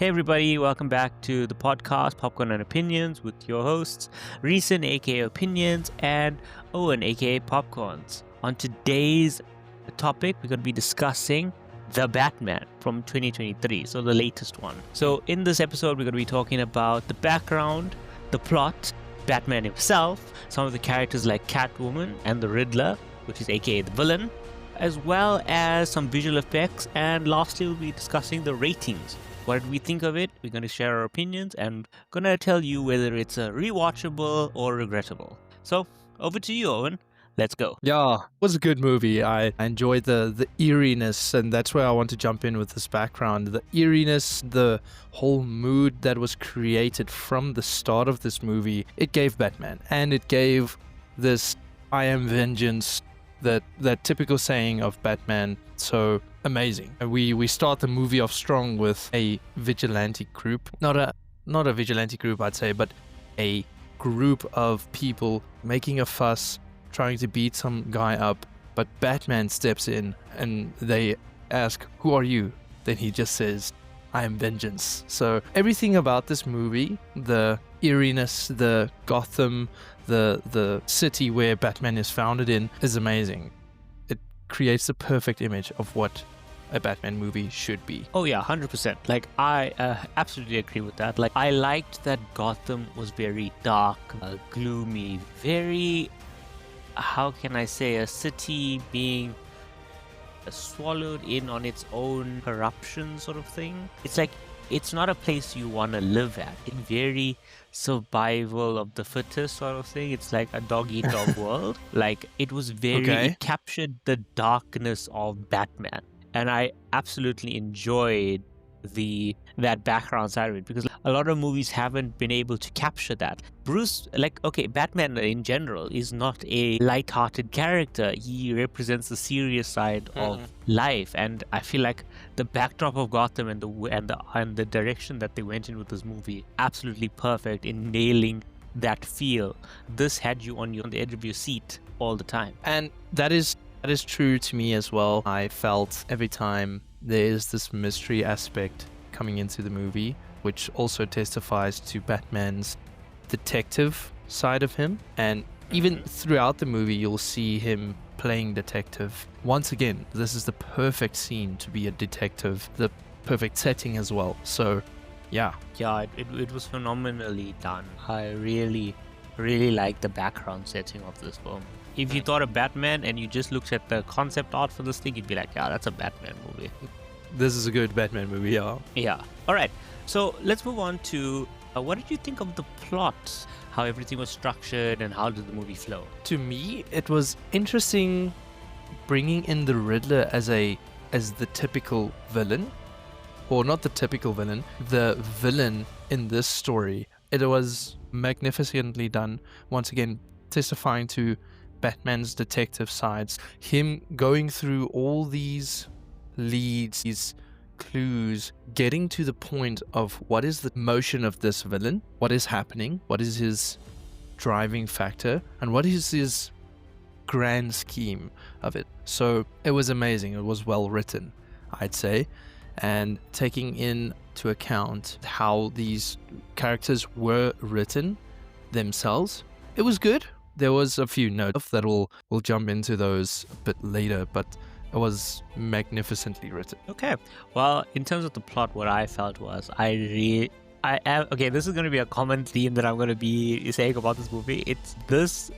Hey everybody, welcome back to the podcast Popcorn and Opinions with your hosts Reeson aka Opinions and Owen aka Popcorns. On today's topic, we're going to be discussing The Batman from 2023, so the latest one. So in this episode, we're going to be talking about the background, the plot, Batman himself, some of the characters like Catwoman and the Riddler, which is aka the villain, as well as some visual effects, and lastly we'll be discussing the ratings. What did we think of it? We're going to share our opinions and going to tell you whether it's a rewatchable or regrettable. So, over to you, Owen. Let's go. Yeah, it was a good movie. I enjoyed the eeriness, and that's where I want to jump in with this background. The eeriness, the whole mood that was created from the start of this movie, it gave Batman. And it gave this I am vengeance, that typical saying of Batman, so amazing. We start the movie off strong with a vigilante group. Not a vigilante group, I'd say, but a group of people making a fuss, trying to beat some guy up, but Batman steps in and they ask, "Who are you?" Then he just says, "I am vengeance." So everything about this movie, the eeriness, the Gotham, the city where Batman is founded in, is amazing. It creates the perfect image of what a Batman movie should be. Oh yeah, 100%. Like, I absolutely agree with that. Like, I liked that Gotham was very dark, gloomy, very, how can I say, a city being swallowed in on its own corruption sort of thing. It's like, it's not a place you want to live at. It's very survival of the fittest sort of thing. It's like a dog-eat-dog world. Like, it was very, it captured the darkness of Batman. And I absolutely enjoyed that background side of it, because a lot of movies haven't been able to capture that. Batman in general is not a light-hearted character. He represents the serious side of life, and I feel like the backdrop of Gotham and the direction that they went in with this movie, absolutely perfect in nailing that feel. This had you on the edge of your seat all the time, and that is true to me as well. I felt every time there is this mystery aspect coming into the movie, which also testifies to Batman's detective side of him. And even throughout the movie, you'll see him playing detective. Once again, this is the perfect scene to be a detective, the perfect setting as well. So, yeah. Yeah, it was phenomenally done. I really, really like the background setting of this film. If you thought of Batman and you just looked at the concept art for this thing, you'd be like, yeah, that's a Batman movie. This is a good Batman movie, yeah. Yeah. All right. So let's move on to what did you think of the plot? How everything was structured and how did the movie flow? To me, it was interesting bringing in the Riddler as the typical villain. Or not the typical villain, the villain in this story. It was magnificently done. Once again, testifying to Batman's detective sides, him going through all these leads, these clues, getting to the point of what is the motion of this villain, what is happening, what is his driving factor, and what is his grand scheme of it. So it was amazing. It was well written, I'd say, and taking into account how these characters were written themselves, it was good. There was a few notes that we'll jump into those a bit later, but it was magnificently written. Okay. Well, in terms of the plot, what I felt was this is going to be a common theme that I'm going to be saying about this movie. It's this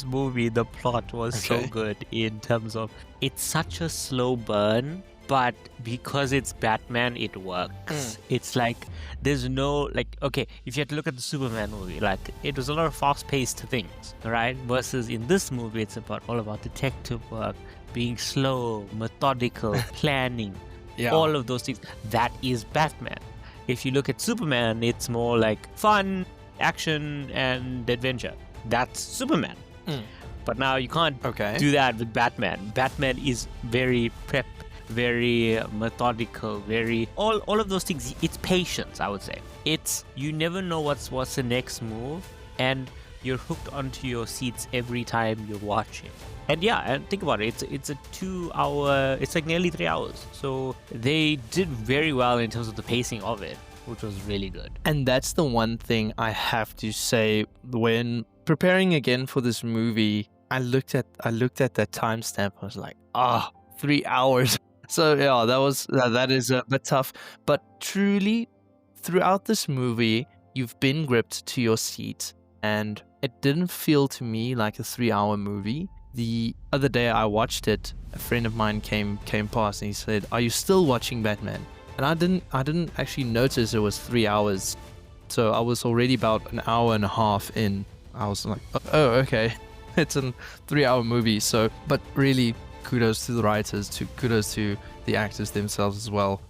movie, the plot was so good in terms of it's such a slow burn, but because it's Batman, it works. It's like there's no if you had to look at the Superman movie, like it was a lot of fast-paced things, right? Versus in this movie, it's all about detective work, being slow, methodical, planning, all of those things. That is Batman. If you look at Superman, it's more like fun, action, and adventure. That's Superman. But now you can't do that with Batman. Batman is very prepped, very methodical, very all of those things. It's patience, I would say. It's you never know what's the next move, and you're hooked onto your seats every time you're watching. And think about it. It's a 2 hour. It's like nearly 3 hours. So they did very well in terms of the pacing of it. which was really good. And that's the one thing I have to say when preparing again for this movie. I looked at that timestamp. I was like, 3 hours. So yeah, that is a bit tough. But truly, throughout this movie, you've been gripped to your seat, and it didn't feel to me like a 3-hour movie. The other day I watched it, a friend of mine came past and he said, "Are you still watching Batman?" And I didn't actually notice it was 3 hours. So I was already about an hour and a half in. I was like, oh, okay. It's a 3-hour movie. So, but really, kudos to the writers, kudos to the actors themselves as well.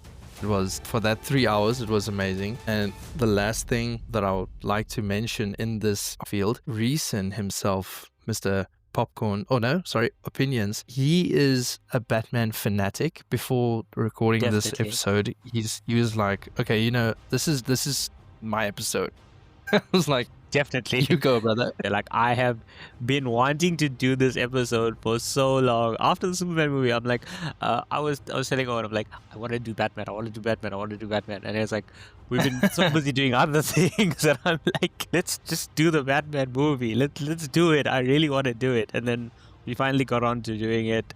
It was, for that 3 hours, it was amazing. And the last thing that I would like to mention in this field, Reeson himself, Mr. Opinions. He is a Batman fanatic. Before recording this episode, he was like, okay, this is my episode. I was like, definitely, you go, brother. Like, I have been wanting to do this episode for so long. After the Superman movie, I'm like, I was telling Owen, I'm like, I want to do Batman. And it's like, we've been so busy doing other things that I'm like, let's just do the Batman movie. Let's do it. I really want to do it. And then we finally got on to doing it.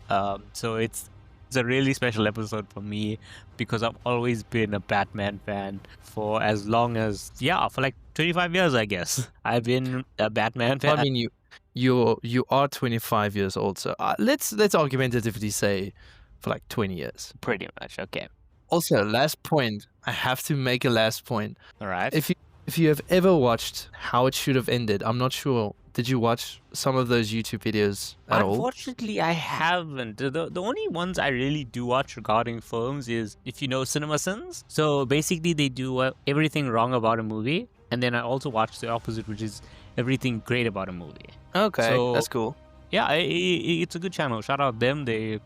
So it's a really special episode for me because I've always been a Batman fan for as long as, for like 25 years, I guess. I've been a Batman fan. I mean, you are 25 years old, so let's argumentatively say for like 20 years. Pretty much, okay. Also, last point. I have to make a last point. All right. If you have ever watched How It Should Have Ended, I'm not sure. Did you watch some of those YouTube videos at all? Unfortunately, I haven't. The only ones I really do watch regarding films is, if you know Cinema Sins. So basically, they do everything wrong about a movie. And then I also watch the opposite, which is everything great about a movie. Okay, so, that's cool. Yeah, it's a good channel. Shout out them. They're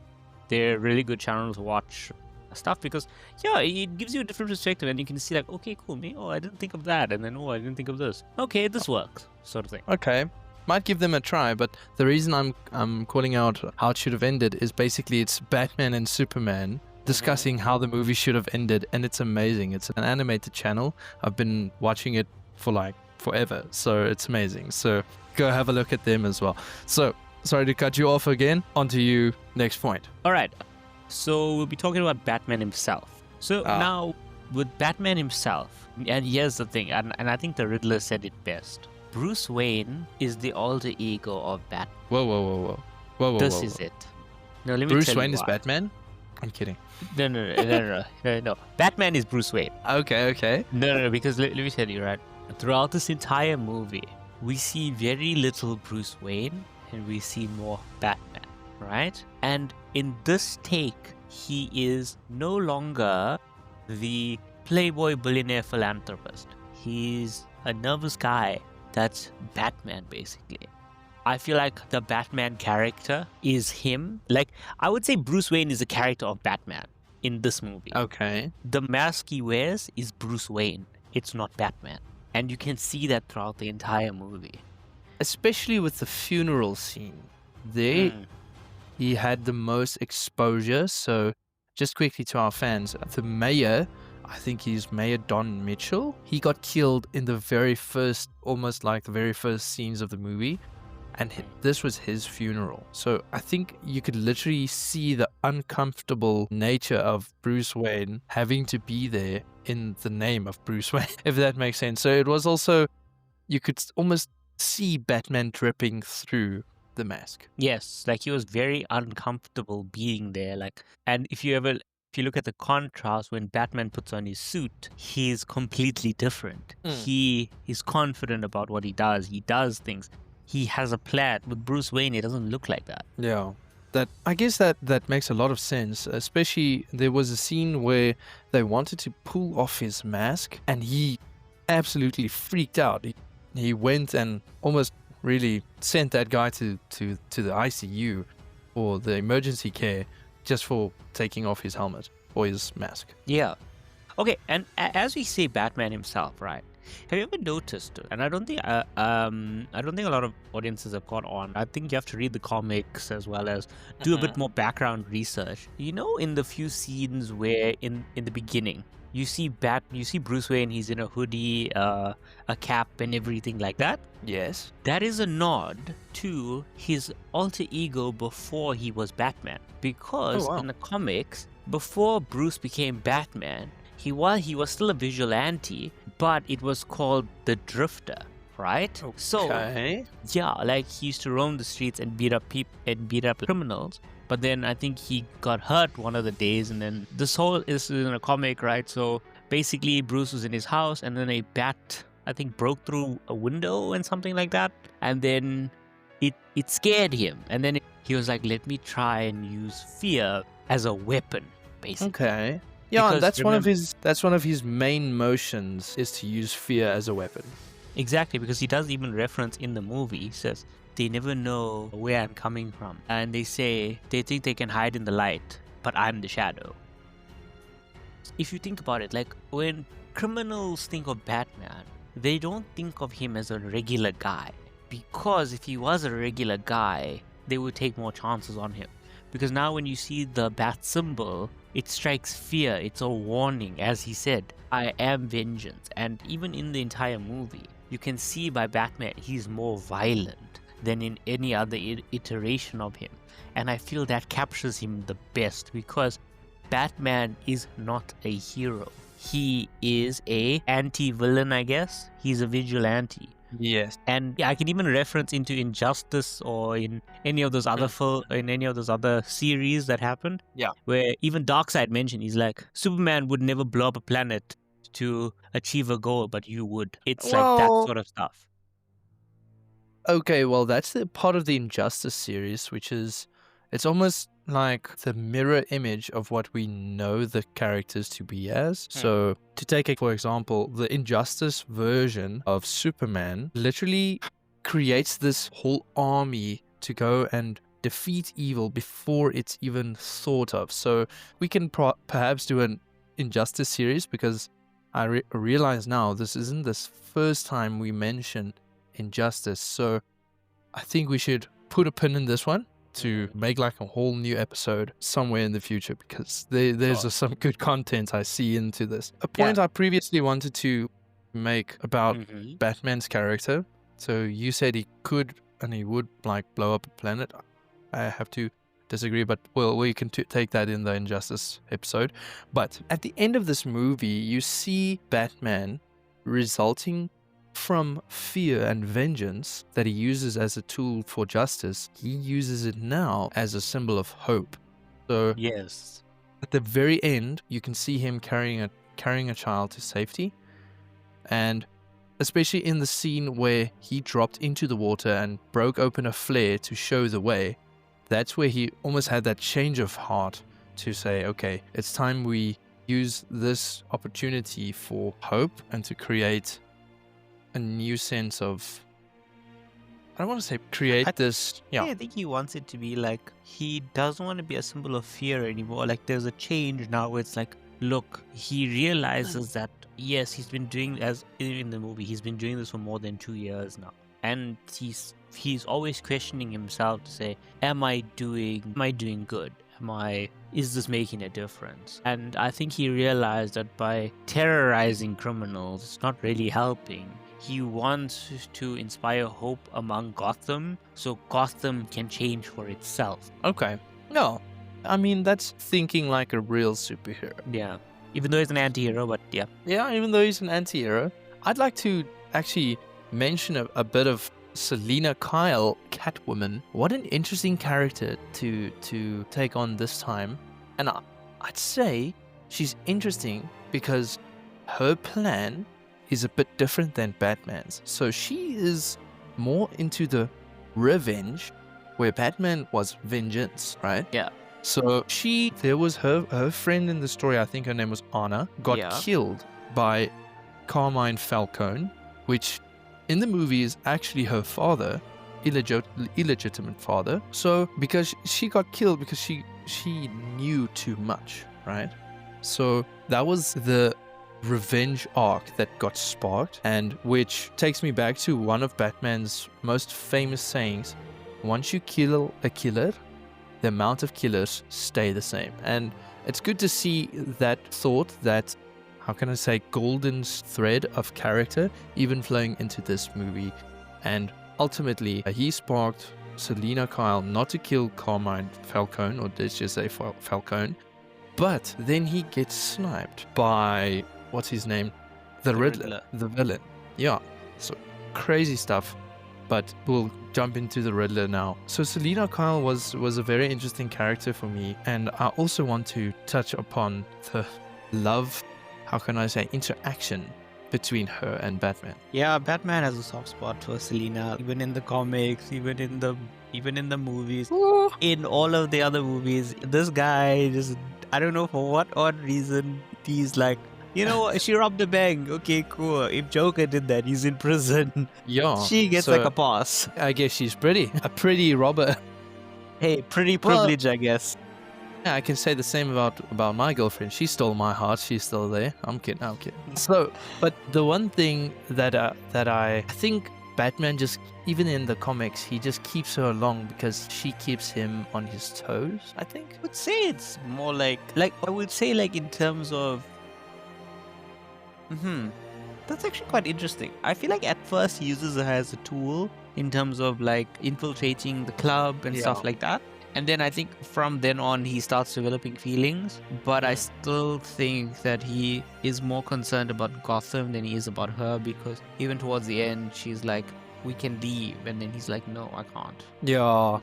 really good channels to watch stuff because, it gives you a different perspective and you can see like, okay, cool, I didn't think of that. And then, I didn't think of this. Okay, this works, sort of thing. Okay. Might give them a try, but the reason I'm calling out How It Should Have Ended is basically it's Batman and Superman discussing how the movie should have ended, and it's amazing. It's an animated channel. I've been watching it for like forever, so it's amazing. So go have a look at them as well. So sorry to cut you off again. On to you. Next point. All right. So we'll be talking about Batman himself. So now with Batman himself, and here's the thing, and I think the Riddler said it best. Bruce Wayne is the alter ego of Batman. Whoa. This is it. No, let me Bruce tell Wayne you is why. Batman? I'm kidding. No. Batman is Bruce Wayne. Okay. No, because let me tell you, right? Throughout this entire movie, we see very little Bruce Wayne and we see more Batman, right? And in this take, he is no longer the playboy billionaire philanthropist. He's a nervous guy that's Batman, basically. I feel like the Batman character is him. Like, I would say Bruce Wayne is a character of Batman in this movie. Okay. The mask he wears is Bruce Wayne. It's not Batman. And you can see that throughout the entire movie. Especially with the funeral scene. He had the most exposure. So, just quickly to our fans, the mayor, I think he's Mayor Don Mitchell. He got killed in the very first, almost like the very first scenes of the movie. And this was his funeral. So I think you could literally see the uncomfortable nature of Bruce Wayne having to be there in the name of Bruce Wayne, if that makes sense. So it was also, you could almost see Batman dripping through the mask. Yes, like he was very uncomfortable being there. Like, and if you look at the contrast when Batman puts on his suit, he's completely different. He is confident about what he does. He does things. He has a plan. With Bruce Wayne, it doesn't look like that. Yeah. I guess that makes a lot of sense. Especially, there was a scene where they wanted to pull off his mask and he absolutely freaked out. He went and almost really sent that guy to the ICU or the emergency care just for taking off his helmet or his mask. Yeah. Okay, and as we say Batman himself, right? Have you ever noticed, and I don't think a lot of audiences have caught on, I think you have to read the comics as well as do a bit more background research. You know, in the few scenes where in the beginning, you see Bruce Wayne, he's in a hoodie, a cap and everything like that. Yes. That is a nod to his alter ego before he was Batman. Because Oh, wow. in the comics, before Bruce became Batman, he was still a vigilante, but it was called the Drifter, right? So Okay. yeah, like he used to roam the streets and beat up criminals. But then I think he got hurt one of the days, and then this whole is in a comic, right? So basically, Bruce was in his house, and then a bat, I think, broke through a window and something like that, and then it scared him, and then he was like, "Let me try and use fear as a weapon," basically. Okay. Yeah, Because and that's one of his main motions is to use fear as a weapon. Exactly, because he does even reference in the movie. He says, "They never know where I'm coming from. And they say they think they can hide in the light, but I'm the shadow." If you think about it, like when criminals think of Batman, they don't think of him as a regular guy. Because if he was a regular guy, they would take more chances on him. Because now when you see the bat symbol, it strikes fear. It's a warning. As he said, "I am vengeance." And even in the entire movie, you can see by Batman, he's more violent than in any other iteration of him. And I feel that captures him the best, because Batman is not a hero. He is a anti-villain, I guess. He's a vigilante. Yes. And yeah, I can even reference into Injustice or in any of those other in any of those other series that happened. Yeah. Where even Darkseid mentioned, he's like, Superman would never blow up a planet to achieve a goal, but you would. It's like that sort of stuff. Okay, well, that's the part of the Injustice series, which is, it's almost like the mirror image of what we know the characters to be as. So, to take, for example, the Injustice version of Superman literally creates this whole army to go and defeat evil before it's even thought of. So, we can perhaps do an Injustice series, because I realize now this isn't the first time we mentioned Injustice. So I think we should put a pin in this one to make like a whole new episode somewhere in the future, because there's some good content I see into this. A point I previously wanted to make about Batman's character. So you said he could and he would like blow up a planet. I have to disagree, but well, we can take that in the Injustice episode. But at the end of this movie, you see Batman resulting from fear and vengeance that he uses as a tool for justice. He uses it now as a symbol of hope. So yes, at the very end, you can see him carrying a child to safety, and especially in the scene where he dropped into the water and broke open a flare to show the way. That's where he almost had that change of heart to say, okay, it's time we use this opportunity for hope and to create a new sense of, I don't want to say create this. Yeah, I think he wants it to be like, he doesn't want to be a symbol of fear anymore. Like there's a change now where it's like, look, he realizes that, yes, he's been doing, as in the movie, he's been doing this for more than 2 years now. And he's always questioning himself to say, am I doing good? Is this making a difference? And I think he realized that by terrorizing criminals, it's not really helping. He wants to inspire hope among Gotham, so Gotham can change for itself. Okay. No, I mean, that's thinking like a real superhero. Yeah. Even though he's an anti-hero, but yeah. Yeah, even though he's an anti-hero. I'd like to actually mention a bit of Selena Kyle, Catwoman. What an interesting character to take on this time. And I'd say she's interesting because her plan is a bit different than Batman's. So she is more into the revenge, where Batman was vengeance, right? Yeah. So there was her friend in the story, I think her name was Anna, got killed by Carmine Falcone, which in the movie is actually her father, illegitimate father. So because she got killed because she knew too much, right? So that was the revenge arc that got sparked, and which takes me back to one of Batman's most famous sayings: once you kill a killer, the amount of killers stay the same. And it's good to see that thought, that how can I say, golden thread of character even flowing into this movie. And ultimately, he sparked Selena Kyle not to kill Carmine Falcone, or let's just say Falcone, but then he gets sniped by, what's his name? The Riddler, the villain. Yeah, so crazy stuff. But we'll jump into the Riddler now. So Selena Kyle was a very interesting character for me. And I also want to touch upon the love, how can I say, interaction between her and Batman. Yeah, Batman has a soft spot for Selena, even in the comics, even in the movies, in all of the other movies. This guy just, I don't know for what odd reason, he's like, you know what, she robbed a bank. Okay, cool. If Joker did that, he's in prison. Yeah. She gets like a pass. I guess she's pretty. A pretty robber. Hey, pretty privilege, I guess. Yeah, I can say the same about my girlfriend. She stole my heart. She's still there. I'm kidding. So, but the one thing that I think Batman just, even in the comics, he just keeps her along because she keeps him on his toes, I think. I would say it's more like I would say like in terms of that's actually quite interesting. I feel like at first he uses her as a tool in terms of like infiltrating the club and stuff like that. And then I think from then on he starts developing feelings. But I still think that he is more concerned about Gotham than he is about her, because even towards the end she's like, we can leave, and then he's like, no, I can't. Yeah,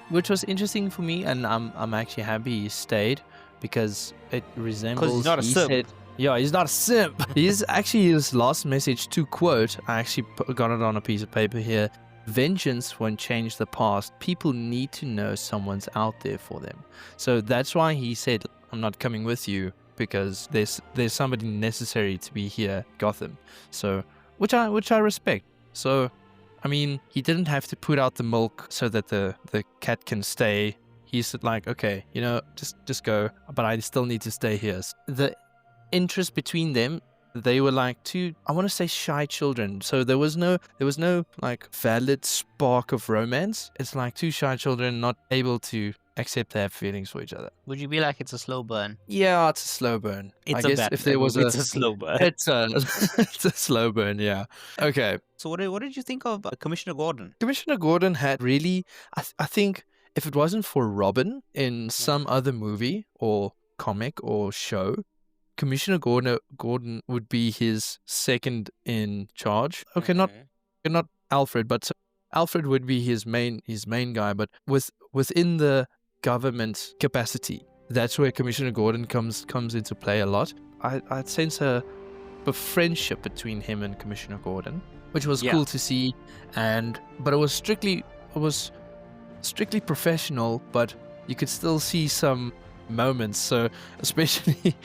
which was interesting for me, and I'm actually happy he stayed, because it resembles. Because he's not a simp. Yeah, he's not a simp. He's actually, his last message, to quote, I actually got it on a piece of paper here. Vengeance won't change the past. People need to know someone's out there for them. So that's why he said, I'm not coming with you, because there's somebody necessary to be here, Gotham. So, which I respect. So, I mean, he didn't have to put out the milk so that the cat can stay. He said like, okay, you know, just go, but I still need to stay here. The interest between them, they were like two, I want to say, shy children. So there was no like valid spark of romance. It's like two shy children not able to accept they have feelings for each other. Would you be like, it's a slow burn? Yeah, it's a slow burn. It's I guess if there was it's a slow burn. It's a slow burn, yeah. Okay. So what did you think of Commissioner Gordon? Commissioner Gordon had really, I think if it wasn't for Robin in some other movie or comic or show, Commissioner Gordon would be his second in charge. Okay, not Alfred, but Alfred would be his main guy. But within the government capacity, that's where Commissioner Gordon comes into play a lot. I'd sense a friendship between him and Commissioner Gordon, which was cool to see. But it was strictly professional, but you could still see some moments. So especially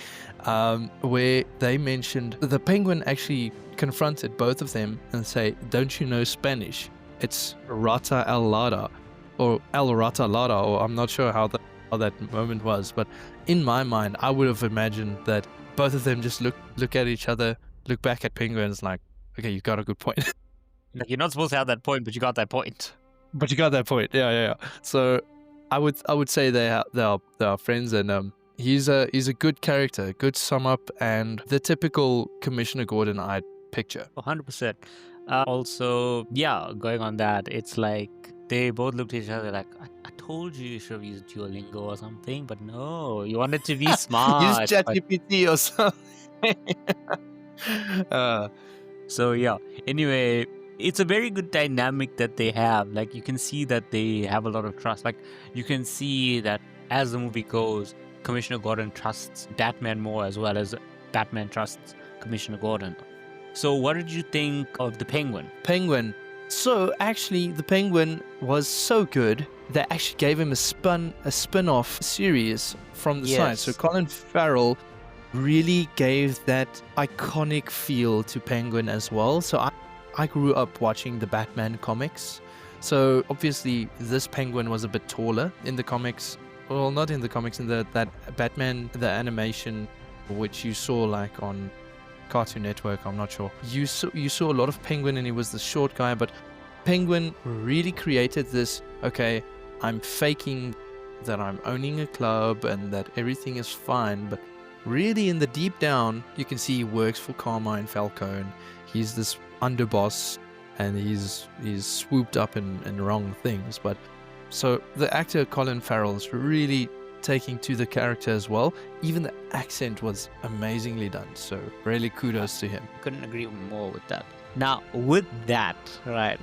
where they mentioned the Penguin actually confronted both of them and say, "Don't you know Spanish? It's Rata El Lada, or El Rata Lada," or I'm not sure how that moment was, but in my mind, I would have imagined that both of them just look at each other, look back at Penguins like, "Okay, you got a good point." Like, you're not supposed to have that point, but you got that point. But you got that point. Yeah. So I would say they are friends, and he's a good character, good sum up, and the typical Commissioner Gordon I'd picture. 100%. Also, going on that, it's like they both looked at each other like, I told you should have used Duolingo or something, but no, you wanted to be smart. Use ChatGPT or something. Anyway, it's a very good dynamic that they have. Like, you can see that they have a lot of trust. Like, you can see that as the movie goes, Commissioner Gordon trusts Batman more, as well as Batman trusts Commissioner Gordon. So what did you think of the Penguin? So actually, the Penguin was so good they actually gave him a spin-off series from the side. So Colin Farrell really gave that iconic feel to Penguin as well. So I grew up watching the Batman comics. So obviously this Penguin was a bit taller in the comics. Well, not in the comics, in that Batman, the animation, which you saw like on Cartoon Network, I'm not sure. You saw a lot of Penguin, and he was the short guy, but Penguin really created this, okay, I'm faking that I'm owning a club and that everything is fine, but really in the deep down, you can see he works for Carmine Falcone. He's this underboss, and he's swooped up in wrong things. But so the actor Colin Farrell's really taking to the character as well. Even the accent was amazingly done. So really kudos to him. Couldn't agree more with that. Now, with that, right?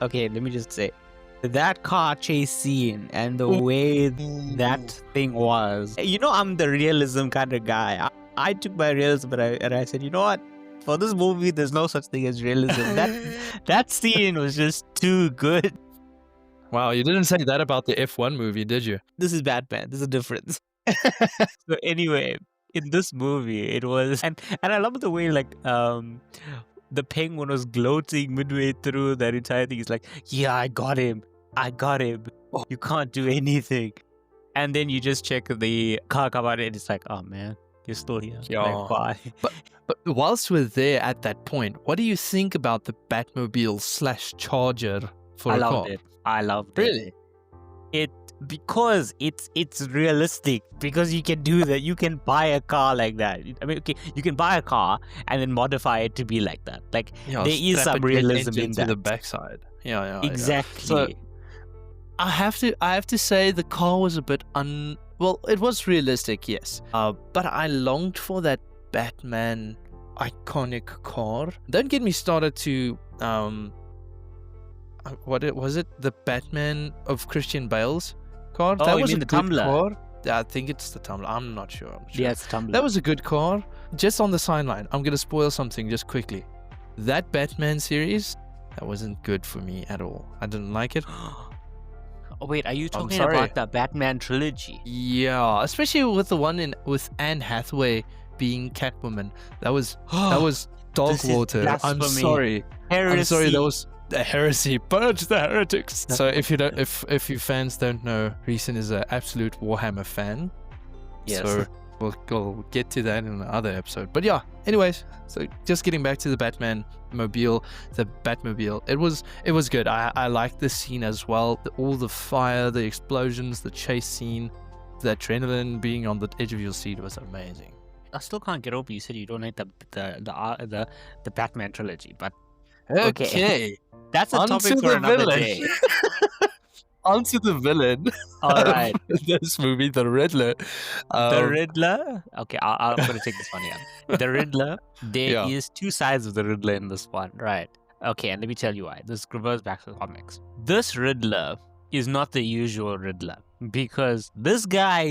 Okay, let me just say, that car chase scene and the way that thing was. You know, I'm the realism kind of guy. I took my realism and I said, you know what? For this movie, there's no such thing as realism. That scene was just too good. Wow, you didn't say that about the F1 movie, did you? This is Batman. There's a difference. So anyway, in this movie, it was, and I love the way like the Penguin was gloating midway through that entire thing. He's like, yeah, I got him. Oh, you can't do anything. And then you just check the car cover and it's like, oh man, you're still here. Yeah. Like, why? But whilst we're there at that point, what do you think about the Batmobile / Charger for a car? I loved it. Really? Because it's realistic, because you can do that. You can buy a car like that. I mean, okay, you can buy a car and then modify it to be like that. Like, there is some realism in that. To the backside. Yeah. Exactly. So, I have to say the car was a bit well, it was realistic, yes. But I longed for that Batman iconic car. Don't get me started to what was it? The Batman of Christian Bale's car? Oh, that you was mean a the good Tumbler? car. Yeah, I think it's the Tumbler. I'm not sure. Yeah, it's Tumblr. That was a good car. Just on the sideline, I'm gonna spoil something just quickly. That Batman series, that wasn't good for me at all. I didn't like it. Oh, wait, are you talking about the Batman trilogy? Yeah, especially with the one with Anne Hathaway being Catwoman. That was dog water. I'm sorry. Heresy. I'm sorry. That was a heresy. Purge the heretics. So if you fans don't know, Reeson is an absolute Warhammer fan. Yes. So we'll get to that in another episode. But yeah, anyways, so just getting back to the Batmobile. It was good. I liked the scene as well. All the fire, the explosions, the chase scene, the adrenaline being on the edge of your seat was amazing. I still can't get over you said you don't like the Batman trilogy, but okay. That's a topic for another day. Onto the villain. All right. This movie, the Riddler. The Riddler. Okay, I'm going to take this one here. The Riddler. There is two sides of the Riddler in this one, right? Okay, and let me tell you why. This reverts back to the comics. This Riddler is not the usual Riddler, because this guy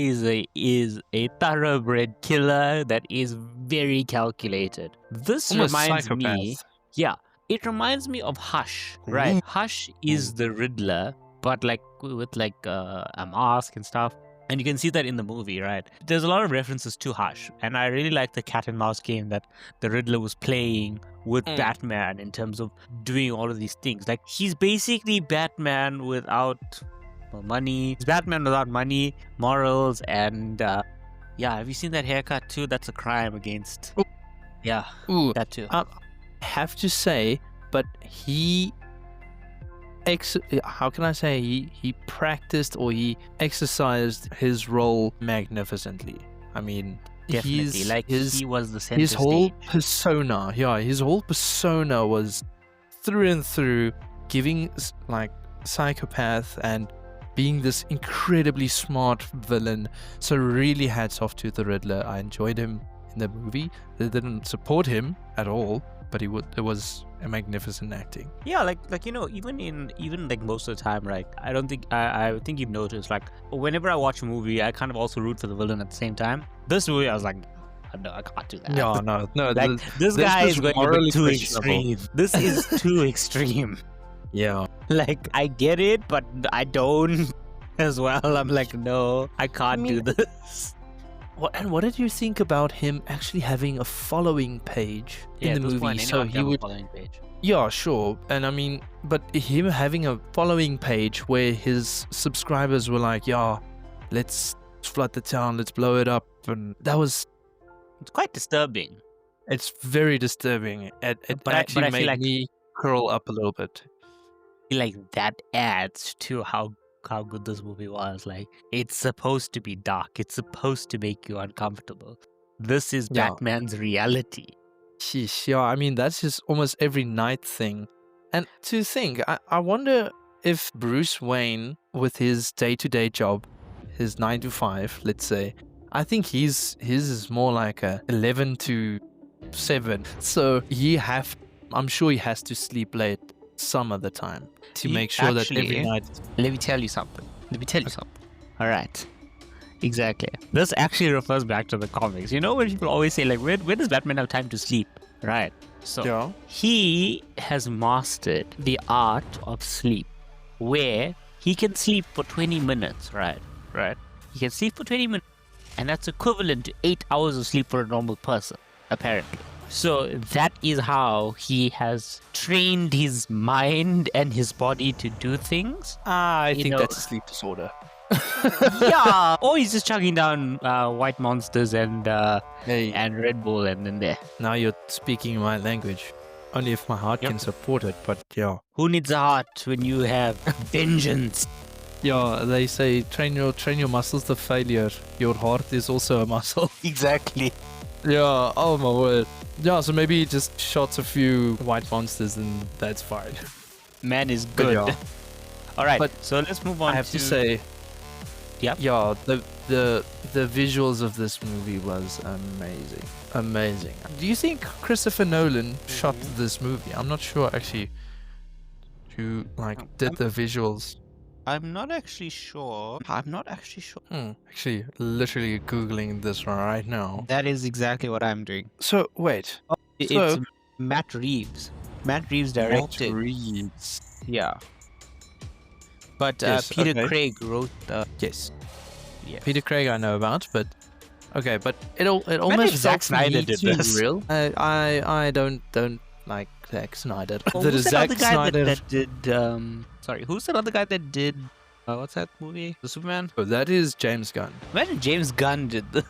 is a thoroughbred killer that is very calculated. This almost reminds psychopath. me. Yeah, it reminds me of Hush, right? Hush is the Riddler, but like with like a mask and stuff. And you can see that in the movie, right? There's a lot of references to Hush. And I really like the cat and mouse game that the Riddler was playing with Batman in terms of doing all of these things. Like, he's basically Batman without money. He's Batman without money, morals, and yeah, have you seen that haircut too? That's a crime against... Ooh. Yeah, Ooh. that too. I have to say, but he... how can I say he practiced or he exercised his role magnificently. I mean, definitely, he was the center his whole stage. persona. Yeah, his whole persona was through and through giving like psychopath and being this incredibly smart villain. So really hats off to the Riddler. I enjoyed him in the movie. They didn't support him at all, but it was a magnificent acting. Yeah, like you know, even like most of the time, right? I think you've noticed, like, whenever I watch a movie, I kind of also root for the villain at the same time. This movie, I was like, no, I can't do that. No. Like, this guy is going a bit too extreme. This is too extreme. Yeah. Like, I get it, but I don't as well. I'm like, no, I can't do this. What did you think about him actually having a following page in the movie? So he would. Following page. Yeah, sure. And I mean, but him having a following page where his subscribers were like, yeah, let's flood the town, let's blow it up. And that was... It's quite disturbing. It's very disturbing. It actually made me curl up a little bit. Like, that adds to how good this movie was. Like, it's supposed to be dark. It's supposed to make you uncomfortable. this is Yeah. Batman's reality. Sheesh, yeah, I mean, that's just almost every night thing. And to think, I wonder if Bruce Wayne, with his day-to-day job, his 9 to 5, let's say, I think his is more like a 11 to 7. So I'm sure he has to sleep late some of the time to make sure that every night. Let me tell you something. All right. Exactly. This actually refers back to the comics. You know when people always say, like, where does Batman have time to sleep? Right. So Yeah. he has mastered the art of sleep, where he can sleep for 20 minutes, right? He can sleep for 20 minutes, and that's equivalent to 8 hours of sleep for a normal person, apparently. So that is how he has trained his mind and his body to do things. I think that's a sleep disorder. Yeah, or he's just chugging down white monsters and Hey, and Red Bull and then there. now you're speaking my language. Only if my heart can support it, but yeah. Who needs a heart when you have vengeance? Yeah, they say train your muscles to failure. Your heart is also a muscle. Exactly. Yeah, oh my word. Yeah, so maybe he just shots a few white monsters and that's fine. Man is But good. yeah. All right, But so let's move on. I have to say, Yep. yeah, the visuals of this movie was amazing. Do you think Christopher Nolan shot this movie? I'm not sure actually. Who did the visuals? I'm not actually sure. Actually, literally googling this right now. That is exactly what I'm doing. So wait, It's Matt Reeves. Matt Reeves directed. Matt Reeves. Yeah. But Yes, Peter okay. Craig wrote the. Yes. Yeah. Peter Craig I know about, but okay, but it almost Zack felt to me Snyder did too this. real. I don't like Zack Snyder. Oh, The who's that Zack other guy Snyder. that did? Sorry, who's that other guy that did? What's that movie? The Superman. Oh, that is James Gunn. Imagine James Gunn did the.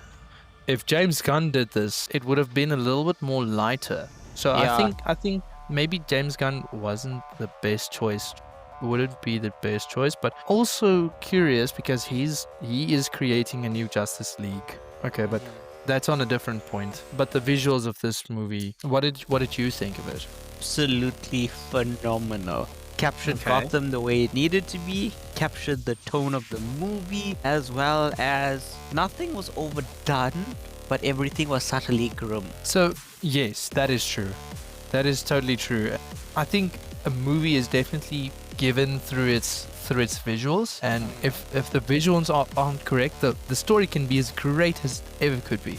If James Gunn did this, it would have been a little bit more lighter. So Yeah. I think maybe James Gunn wasn't the best choice. Wouldn't be the best choice, but also curious because he is creating a new Justice League. Okay, but that's on a different point. But the visuals of this movie, what did you think of it? Absolutely phenomenal. Captured Okay. Gotham the way it needed to be. Captured the tone of the movie, as well as nothing was overdone, but everything was subtly grim. So yes, that is true. That is totally true. I think a movie is definitely given through its visuals, and if the visuals aren't correct, the story can be as great as ever could be.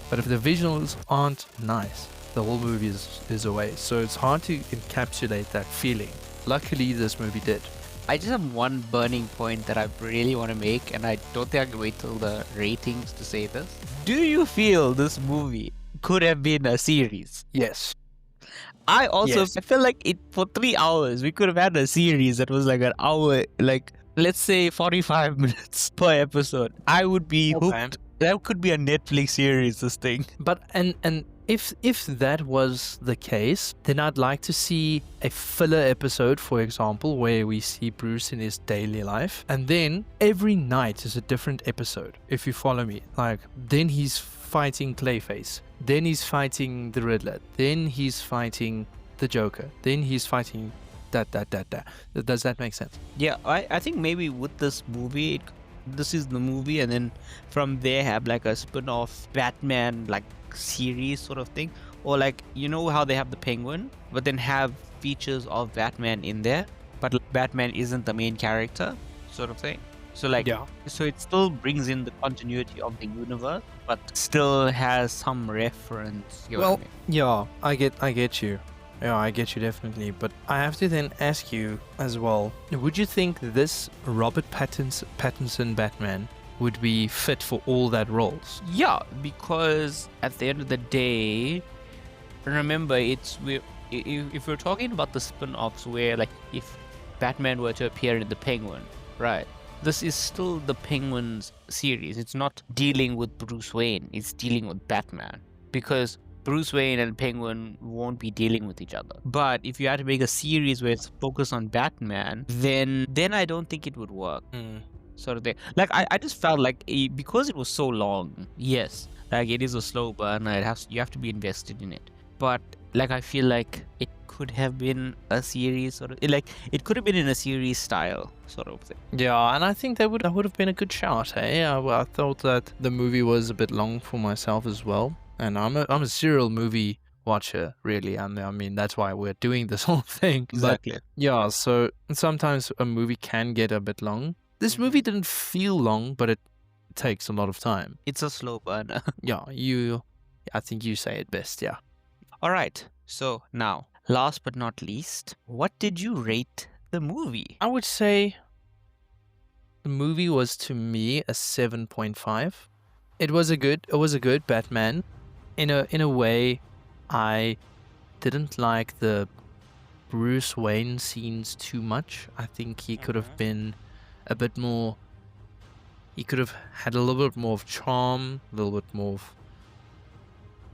But if the visuals aren't nice, the whole movie is a waste. So it's hard to encapsulate that feeling. Luckily, this movie did. I just have one burning point that I really want to make, and I don't think I can wait till the ratings to say this. Do you feel this movie could have been a series? Yes. I also Yes. I feel like it for 3 hours we could have had a series that was like an hour, like let's say 45 minutes per episode. I would be Okay. hooked. That could be a Netflix series, this thing. But and if that was the case, then I'd like to see a filler episode, for example, where we see Bruce in his daily life, and then every night is a different episode. If you follow me, like then he's fighting Clayface, then he's fighting the Riddler, then he's fighting the Joker, then he's fighting that. Does that make sense? Yeah, I think maybe with this movie, this is the movie, and then from there have like a spin-off Batman like series sort of thing, or like, you know how they have the Penguin, but then have features of Batman in there, but Batman isn't the main character sort of thing. So like, Yeah. so it still brings in the continuity of the universe, but still has some reference. You know what I mean? Yeah, I get you. Yeah, I get you definitely. But I have to then ask you as well, would you think this Robert Pattinson Batman would be fit for all that roles? Yeah, because at the end of the day, remember, if we're talking about the spin-offs where, like, if Batman were to appear in the Penguin, right? This is still the Penguin's series. It's not dealing with Bruce Wayne. It's dealing with Batman, because Bruce Wayne and Penguin won't be dealing with each other. But if you had to make a series where it's focused on Batman, then I don't think it would work. Sort of thing. Like I just felt like because it was so long, yes, Like, it is a slow burner. You have to be invested in it. But like, I feel like it could have been a series sort of, it could have been in a series style sort of thing. Yeah, and I think that would have been a good shout. Hey, I thought that the movie was a bit long for myself as well, and I'm a serial movie watcher, really. I mean that's why we're doing this whole thing. Exactly. But yeah, so sometimes a movie can get a bit long. This movie didn't feel long, but it takes a lot of time. It's a slow burner. Yeah, I think you say it best. Yeah. All right. So now, last but not least, what did you rate the movie? I would say the movie was, to me, a 7.5. It was a good Batman. In a way, I didn't like the Bruce Wayne scenes too much. I think he could have been a bit more. He could have had a little bit more of charm, a little bit more of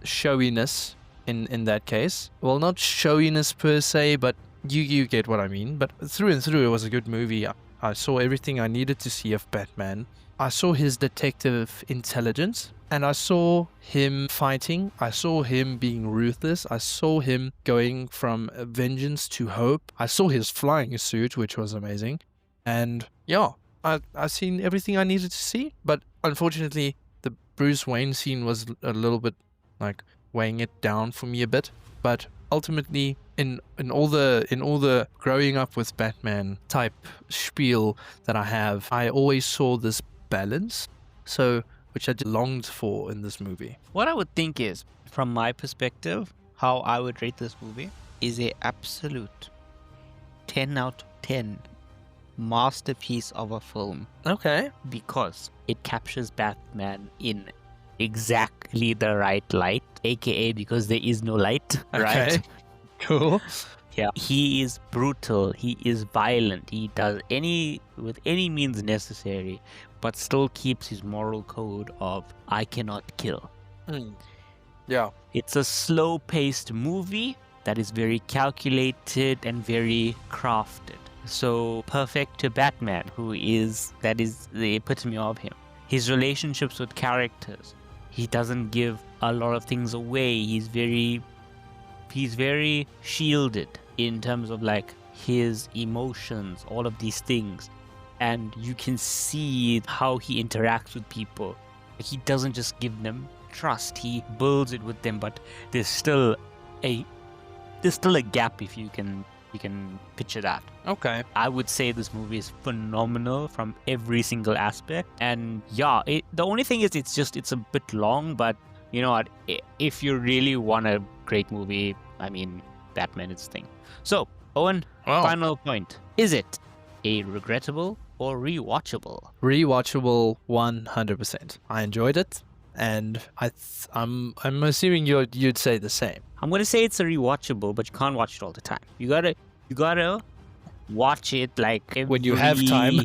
showiness in that case. Well, not showiness per se, but you get what I mean. But through and through, it was a good movie. I saw everything I needed to see of Batman. I saw his detective intelligence, and I saw him fighting. I saw him being ruthless. I saw him going from vengeance to hope. I saw his flying suit, which was amazing. And yeah, I've seen everything I needed to see. But unfortunately, the Bruce Wayne scene was a little bit like weighing it down for me a bit. But ultimately, in all the growing up with Batman type spiel that I have, I always saw this balance, so which I longed for in this movie. What I would think is, from my perspective, how I would rate this movie is a absolute 10 out of 10 masterpiece of a film. Okay. Because it captures Batman in exactly the right light, aka because there is no light, right? Okay. Cool. Yeah. He is brutal, he is violent, he does with any means necessary, but still keeps his moral code of I cannot kill. Yeah. It's a slow-paced movie that is very calculated and very crafted. So perfect to Batman, that is the epitome of him. His relationships with characters. He doesn't give a lot of things away. He's very shielded in terms of like his emotions, all of these things. And you can see how he interacts with people. He doesn't just give them trust, he builds it with them, but there's still a gap, if you can picture that. Okay. I would say this movie is phenomenal from every single aspect. And yeah, the only thing is it's a bit long, but you know what, if you really want a great movie, I mean, Batman is the thing. So, Owen, final point. Is it a regrettable or rewatchable? Rewatchable 100%. I enjoyed it, and I'm assuming you'd say the same. I'm gonna say it's a rewatchable, but you can't watch it all the time. You gotta watch it like when you have time.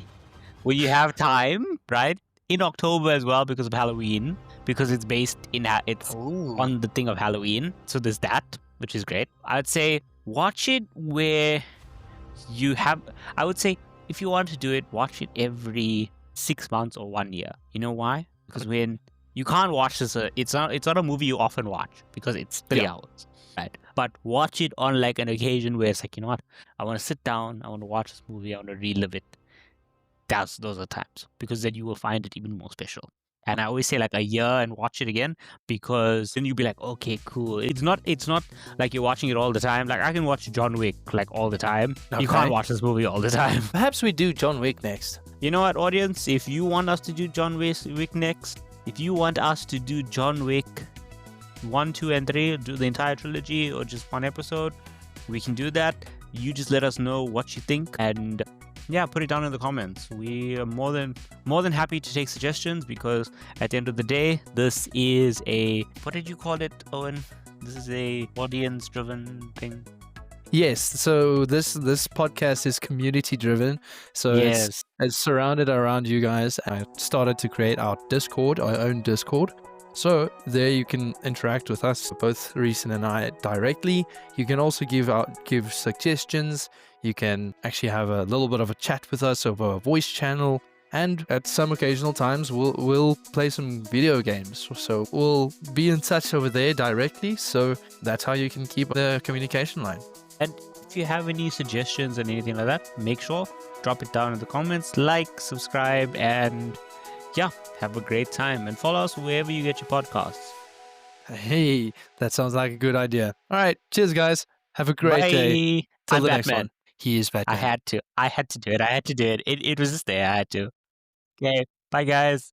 When you have time, right? In October as well, because of Halloween, because it's based in on the thing of Halloween. So there's that, which is great. I'd say watch it where you have. I would say if you want to do it, watch it every 6 months or 1 year. You know why? Because when you can't watch this, it's not a movie you often watch because it's 3 hours, right? But watch it on like an occasion where it's like, you know what, I want to sit down, I want to watch this movie, I want to relive it. Those are times, because then you will find it even more special. And I always say like a year and watch it again, because then you'll be like, okay, cool. It's not like you're watching it all the time. Like I can watch John Wick like all the time. Okay. You can't watch this movie all the time. Perhaps we do John Wick next. You know what, audience? If you want us to do John Wick next, if you want us to do John Wick 1, 2, and 3, do the entire trilogy or just one episode, we can do that. You just let us know what you think, and yeah, put it down in the comments. We are more than happy to take suggestions, because at the end of the day, this is what did you call it, Owen? This is a audience-driven thing. Yes, so this podcast is community driven. So yes, it's surrounded around you guys. I started to create our own Discord. So there you can interact with us, both Reese and I, directly. You can also give suggestions. You can actually have a little bit of a chat with us over a voice channel. And at some occasional times, we'll play some video games. So we'll be in touch over there directly. So that's how you can keep the communication line. And if you have any suggestions and anything like that, make sure drop it down in the comments, like, subscribe, and yeah, have a great time. And follow us wherever you get your podcasts. Hey, that sounds like a good idea. All right, cheers, guys. Have a great Bye. day. Till I'm the Batman. next one. He is Batman. I had to do it. It was just there. I had to. Okay. Bye, guys.